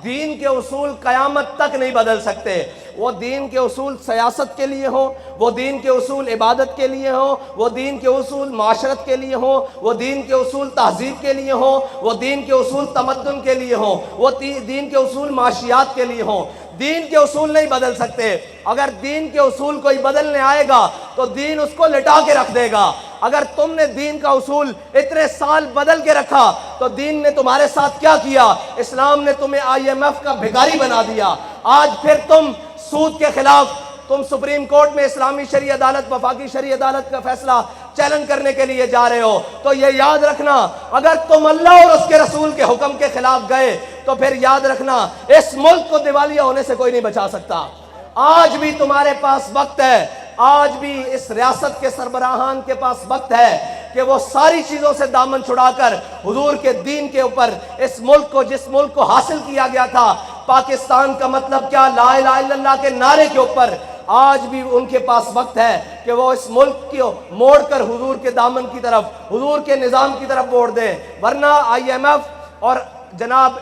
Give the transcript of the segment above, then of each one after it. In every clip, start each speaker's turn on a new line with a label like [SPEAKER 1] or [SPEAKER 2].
[SPEAKER 1] دین کے اصول قیامت تک نہیں بدل سکتے. وہ دین کے اصول سیاست کے لیے ہوں، وہ دین کے اصول عبادت کے لیے ہوں، وہ دین کے اصول معاشرت کے لیے ہوں، وہ دین کے اصول تہذیب کے لیے ہوں، وہ دین کے اصول تمدن کے لیے ہوں، وہ دین کے اصول معاشیات کے لیے ہوں. دین کے اصول نہیں بدل سکتے. اگر دین کے اصول کوئی بدلنے آئے گا تو دین اس کو لٹا کے رکھ دے گا. اگر تم نے دین کا اصول اتنے سال بدل کے رکھا تو دین نے تمہارے ساتھ کیا کیا؟ اسلام نے تمہیں IMF کا بھکاری بنا دیا. آج پھر تم سود کے خلاف تم سپریم کورٹ میں اسلامی شرعی عدالت وفاقی شرعی عدالت کا فیصلہ چیلنج کرنے کے لیے جا رہے ہو. تو یہ یاد رکھنا، اگر تم اللہ اور اس کے رسول کے حکم کے خلاف گئے تو پھر یاد رکھنا اس ملک کو دیوالیہ ہونے سے کوئی نہیں بچا سکتا. آج بھی تمہارے پاس وقت ہے، آج بھی اس ریاست کے سربراہان کے پاس وقت ہے کہ وہ ساری چیزوں سے دامن چھڑا کر حضور کے دین کے اوپر اس ملک کو، جس ملک کو حاصل کیا گیا تھا پاکستان کا مطلب کیا، لا الہ الا اللہ کے نعرے کے اوپر، آج بھی ان کے پاس وقت ہے کہ وہ اس ملک کو موڑ کر حضور کے دامن کی طرف، حضور کے نظام کی طرف موڑ دیں. ورنہ IMF اور جناب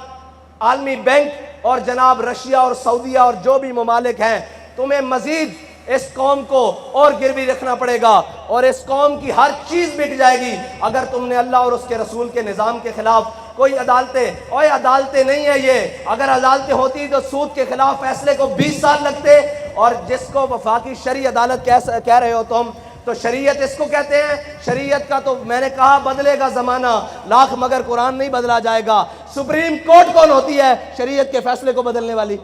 [SPEAKER 1] عالمی بینک اور جناب رشیا اور سعودیہ اور جو بھی ممالک ہیں، تمہیں مزید اس قوم کو اور گروی رکھنا پڑے گا اور اس قوم کی ہر چیز مٹ جائے گی اگر تم نے اللہ اور اس کے رسول کے نظام کے خلاف کوئی عدالتیں نہیں ہیں. یہ اگر عدالتیں ہوتی تو سود کے خلاف فیصلے کو 20 سال لگتے. اور جس کو وفاقی شرعی عدالت کہہ رہے ہو تم، تو شریعت اس کو کہتے ہیں. شریعت کا تو میں نے کہا بدلے گا زمانہ لاکھ مگر قرآن نہیں بدلا جائے گا. سپریم کورٹ کون ہوتی ہے شریعت کے فیصلے کو بدلنے والی؟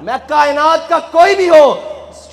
[SPEAKER 1] میں کائنات کا کوئی بھی ہو،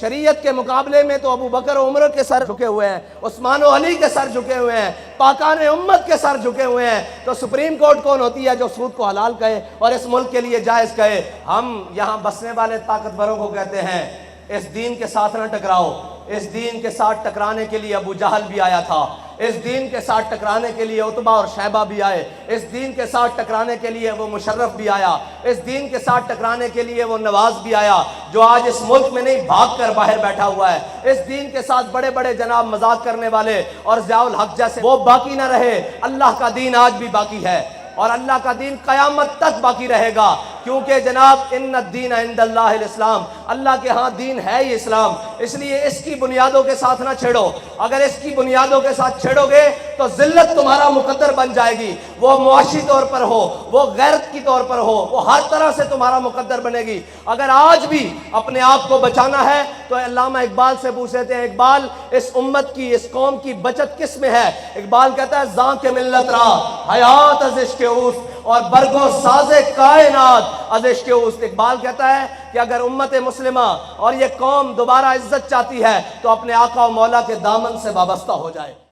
[SPEAKER 1] شریعت کے مقابلے میں تو ابو بکر و عمر کے سر جھکے ہوئے ہیں، عثمان و علی کے سر جھکے ہوئے ہیں، پاکان امت کے سر جھکے ہوئے ہیں. تو سپریم کورٹ کون ہوتی ہے جو سود کو حلال کہے اور اس ملک کے لیے جائز کہے؟ ہم یہاں بسنے والے طاقتوروں کو کہتے ہیں اس دین کے ساتھ نہ ٹکراؤ. اس دین کے ساتھ ٹکرانے کے لیے ابو جہل بھی آیا تھا، اس دین کے ساتھ ٹکرانے کے لیے عتبہ اور شیبہ بھی آئے، اس دین کے ساتھ ٹکرانے کے لیے وہ مشرف بھی آیا، اس دین کے ساتھ ٹکرانے کے لیے وہ نواز بھی آیا جو آج اس ملک میں نہیں بھاگ کر باہر بیٹھا ہوا ہے. اس دین کے ساتھ بڑے بڑے جناب مذاق کرنے والے اور ضیاء الحق جیسے وہ باقی نہ رہے. اللہ کا دین آج بھی باقی ہے اور اللہ کا دین قیامت تک باقی رہے گا، کیونکہ جناب ان الدین عند اللہ الاسلام، اللہ کے ہاں دین ہے ہی اسلام. اس لیے اس کی بنیادوں کے ساتھ نہ چھیڑو. اگر اس کی بنیادوں کے ساتھ چھیڑو گے تو ذلت تمہارا مقدر بن جائے گی. وہ معاشی طور پر ہو، وہ غیرت کی طور پر ہو، وہ ہر طرح سے تمہارا مقدر بنے گی. اگر آج بھی اپنے آپ کو بچانا ہے تو علامہ اقبال سے پوچھ لیتے ہیں، اقبال اس امت کی، اس قوم کی بچت کس میں ہے؟ اقبال کہتا ہے زاں کے ملت را حیات از عشق اوست اور برگو ساز کائنات از عشق اوست. اقبال کہتا ہے کہ اگر امت مسلمہ اور یہ قوم دوبارہ عزت چاہتی ہے تو اپنے آقا و مولا کے دامن سے وابستہ ہو جائے.